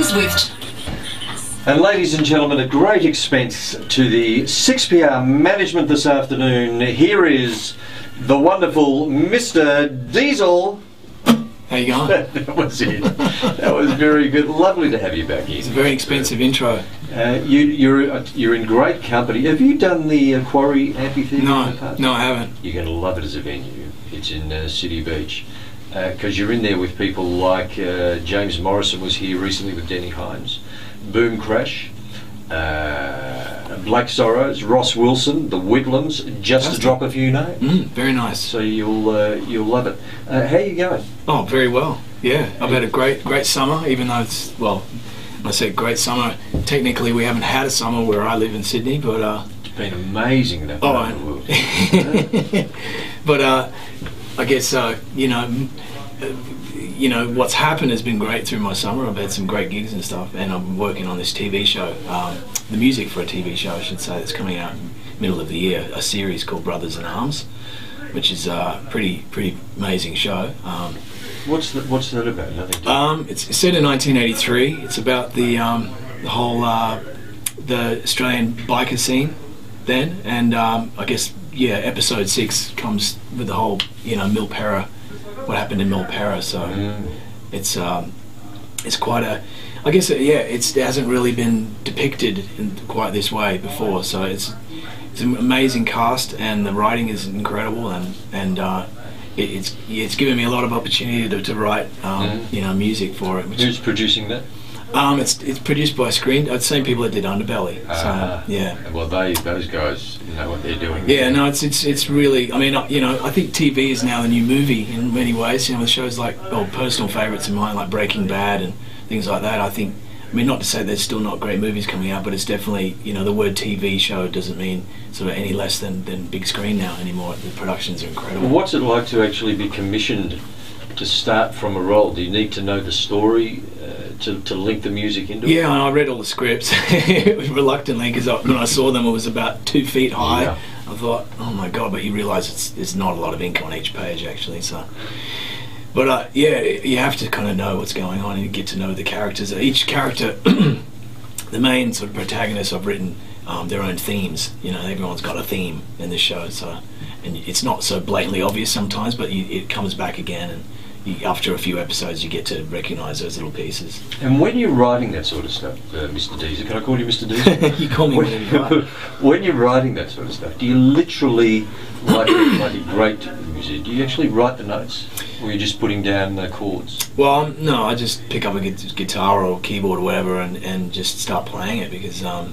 Swift. And ladies and gentlemen, at great expense to the 6PR management this afternoon, here is the wonderful Mr. Diesel. How you going? That was it. That was very good. Lovely to have you back here. It's a very expensive intro. You're in great company. Have you done the Quarry Amphitheatre in the past? No, I haven't. You're going to love it as a venue. It's in City Beach. Because you're in there with people like James Morrison was here recently with Denny Hines, Boom Crash, Black Sorrows, Ross Wilson, the Whitlams, just to drop a few names. Very nice. So you'll love it. How are you going? Oh, very well. Yeah, I've had a great summer. Even though it's, well, when I say great summer, technically we haven't had a summer where I live in Sydney, but it's been amazing that part of the world. But I guess what's happened has been great through my summer. I've had some great gigs and stuff, and I'm working on this TV show, the music for a TV show, I should say, that's coming out in the middle of the year, a series called Brothers in Arms, which is a pretty amazing show. What's that about? Nothing. It's set in 1983. It's about the whole the Australian biker scene then, and I guess episode 6 comes with the whole Milperra, what happened in Milperra. So it's quite a, I guess it hasn't really been depicted in quite this way before. So it's an amazing cast, and the writing is incredible, and it's given me a lot of opportunity to write music for it. Who's producing that? It's produced by the same people that did Underbelly. So yeah. Well, those guys know what they're doing. Yeah, no, it's really. I mean, I think TV is now the new movie in many ways. With shows like personal favourites of mine, like Breaking Bad and things like that. I mean, not to say there's still not great movies coming out, but it's definitely, the word TV show doesn't mean sort of any less than big screen now anymore. The productions are incredible. Well, what's it like to actually be commissioned to start from a role? Do you need to know the story to link the music into it? Yeah, and I read all the scripts reluctantly, because when I saw them it was about 2 feet high. Yeah. I thought, oh my god, but you realise there's not a lot of ink on each page actually. So, but you have to kind of know what's going on and you get to know the characters. Each character, the main sort of protagonists, I've written their own themes. Everyone's got a theme in this show, so, and it's not so blatantly obvious sometimes, but it comes back again, and after a few episodes you get to recognise those little pieces. And when you're writing that sort of stuff, Mr. Diesel, can I call you Mr. Diesel? You call me whatever. When you're writing that sort of stuff, do you literally, like a great musician, do you actually write the notes, or are you just putting down the chords? Well, no, I just pick up a guitar or keyboard or whatever and just start playing it, because I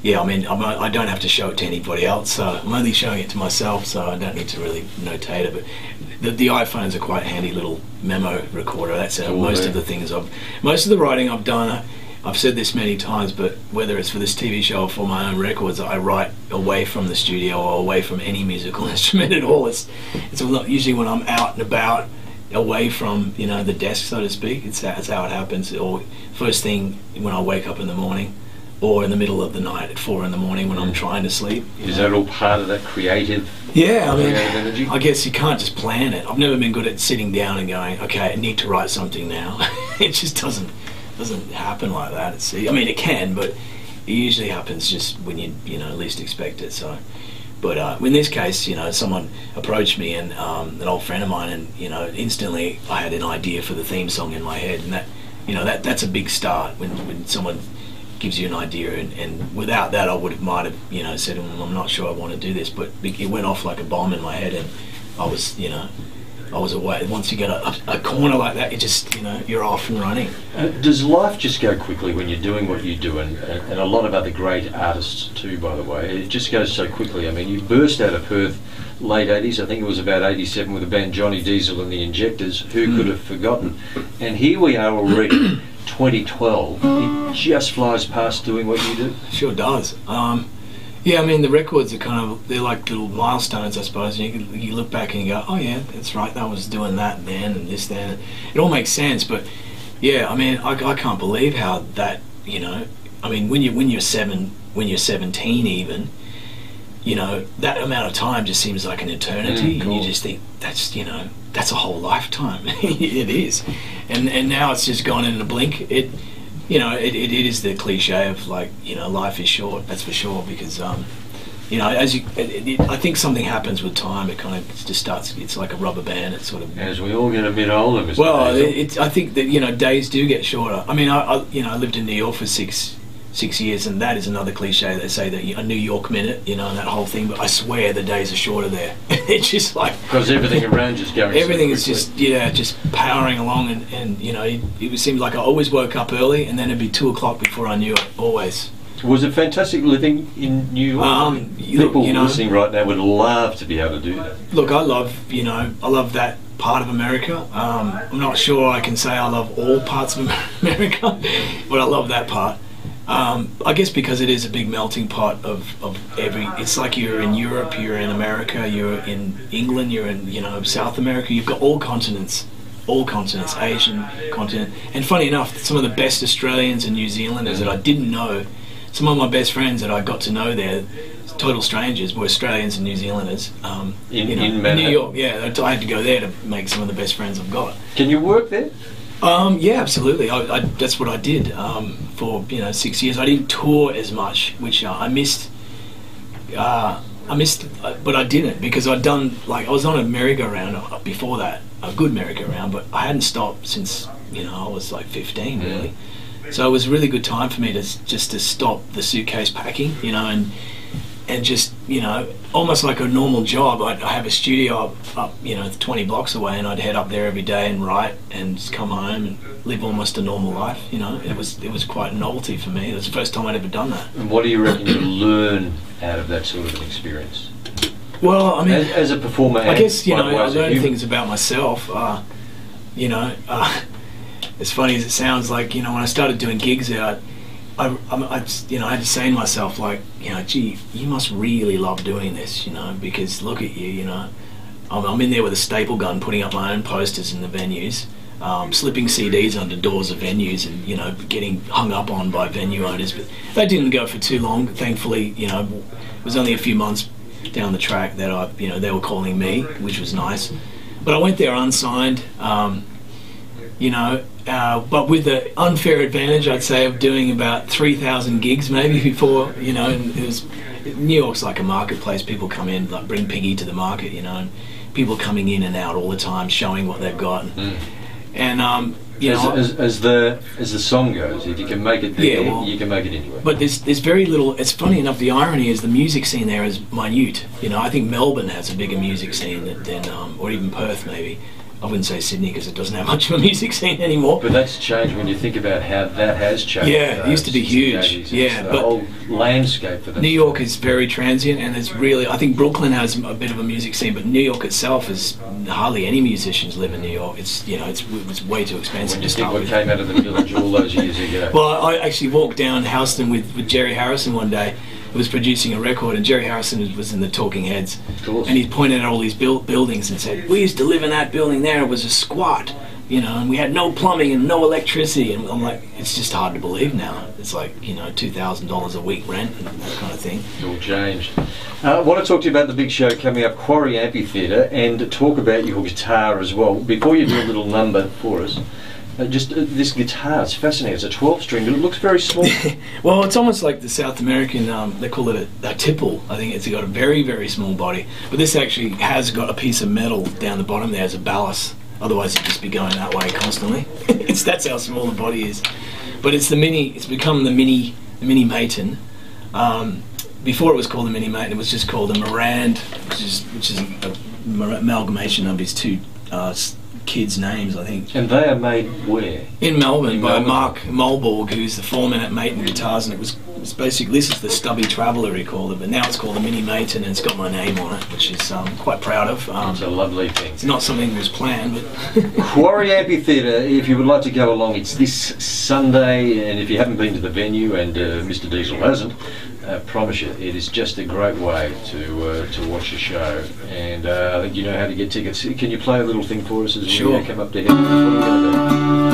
don't have to show it to anybody else, so I'm only showing it to myself, so I don't need to really notate it. But the iPhone's a quite handy little memo recorder. That's most of the things most of the writing I've done. I've said this many times, but whether it's for this TV show or for my own records, I write away from the studio or away from any musical instrument at all. It's usually when I'm out and about, away from the desk, so to speak. That's how it happens. Or first thing when I wake up in the morning, or in the middle of the night at 4 in the morning when I'm trying to sleep. Is that all part of that creative? Yeah, energy? I guess you can't just plan it. I've never been good at sitting down and going, okay, I need to write something now. It just doesn't happen like that. It can, but it usually happens just when you least expect it. So, but in this case, someone approached me, and an old friend of mine, and instantly I had an idea for the theme song in my head, and that's a big start when someone gives you an idea, and without that I might have said, I'm not sure I want to do this, but it went off like a bomb in my head, and I was away. Once you get a corner like that, it just you're off and running. Does life just go quickly when you're doing what you do, and a lot of other great artists too, by the way? It just goes so quickly. I mean, you burst out of Perth late 80s, I think it was about 87, with the band Johnny Diesel and the Injectors. Who could have forgotten? And here we are already 2012. It just flies past doing what you do. Sure does. The records are they're like little milestones, I suppose. You look back and you go, oh yeah, that's right, that was doing that then and this then. It all makes sense, but I can't believe how that, when you're 17 even, that amount of time just seems like an eternity, cool. And you just think that's a whole lifetime. It is, and now it's just gone in a blink. you know, it is the cliche of like, you know, life is short. That's for sure, because you know, as you, I think something happens with time. It kind of just starts. It's like a rubber band. It sort of. As we all get a bit older, Mr. Well, Diesel. I think that, you know, days do get shorter. I mean, you know, I lived in New York for six years, and that is another cliche. They say that a New York minute, you know, and that whole thing. But I swear the days are shorter there. It's just like because everything around you's going. Everything so is just powering along, and you know, it seemed like I always woke up early, and then it'd be 2 o'clock before I knew it. Always. Was it fantastic living in New York? People you know, listening right now would love to be able to do that. Look, I love that part of America. I'm not sure I can say I love all parts of America, but I love that part. I guess because it is a big melting pot of every. It's like you're in Europe, you're in America, you're in England, you're in, you know, South America. You've got all continents, Asian continent. And funny enough, some of the best Australians and New Zealanders that I didn't know. Some of my best friends that I got to know there, total strangers, were Australians and New Zealanders. In New York, yeah. I had to go there to make some of the best friends I've got. Can you work there? Yeah, absolutely. That's what I did for 6 years. I didn't tour as much, which I missed. But I didn't, because I'd done, like, I was on a merry-go-round before that, a good merry-go-round, but I hadn't stopped since, you know, I was like 15, really. So it was a really good time for me to stop the suitcase packing, you know, and just, you know, almost like a normal job. I'd have a studio up, you know, 20 blocks away, and I'd head up there every day and write and just come home and live almost a normal life, you know. It was quite a novelty for me. It was the first time I'd ever done that. And what do you reckon you learn out of that sort of an experience? Well, I mean, as a performer, I guess, you know, I learned human. things about myself. You know, as funny as it sounds, like, you know, when I started doing gigs out, I you know, I had to say to myself, like, you know, gee, you must really love doing this, you know, because look at you, you know, I'm in there with a staple gun, putting up my own posters in the venues, slipping CDs under doors of venues, and, you know, getting hung up on by venue owners. But that didn't go for too long. Thankfully, you know, it was only a few months down the track that you know, they were calling me, which was nice. But I went there unsigned, you know, but with the unfair advantage, I'd say, of doing about 3,000 gigs maybe before, you know. And it was, New York's like a marketplace. People come in, like, bring Piggy to the market, you know, and people coming in and out all the time, showing what they've got. And you know, as the song goes, if you can make it there, yeah, well, you can make it anywhere. But there's very little. It's funny enough. The irony is the music scene there is minute. You know, I think Melbourne has a bigger music scene than or even Perth maybe. I wouldn't say Sydney, because it doesn't have much of a music scene anymore. But that's changed when you think about how that has changed. Yeah, it used to be huge. Yeah, the but whole landscape for that. New York is very transient, and it's really. I think Brooklyn has a bit of a music scene, but New York itself is hardly any musicians live in New York. It's, you know, it was way too expensive to start with. What came out of the village all those years ago. Well, I actually walked down Houston with Jerry Harrison one day. He was producing a record, and Jerry Harrison was in the Talking Heads. Of course. And he pointed out all these buildings and said, "We used to live in that building there. It was a squat, you know, and we had no plumbing and no electricity." And I'm like, it's just hard to believe now. It's like, you know, $2,000 a week rent and that kind of thing. It's all changed. I want to talk to you about the big show coming up, Quarry Amphitheatre, and talk about your guitar as well. Before you do a little number for us, this guitar, it's fascinating. It's a 12-string, but it looks very small. Well, it's almost like the South American, they call it a tipple. I think it's got a very, very small body. But this actually has got a piece of metal down the bottom there as a ballast. Otherwise, it'd just be going that way constantly. That's how small the body is. But it's become the mini Maton. Before it was called the Mini Maton, it was just called a Marand, which is an amalgamation of his two kids' names, I think. And they are made where? In Melbourne, by Mark Mulborg, who's the foreman at Maton Guitars, and it was basically, this is the Stubby Traveller, he called it, but now it's called the Mini Maton, and it's got my name on it, which is quite proud of. It's a lovely thing. It's not something that was planned, but... Quarry Amphitheatre, if you would like to go along, it's this Sunday, and if you haven't been to the venue, and Mr. Diesel hasn't, I promise you, it is just a great way to watch a show. And I think you know how to get tickets. Can you play a little thing for us as we Sure. come up to here? What are we going to do?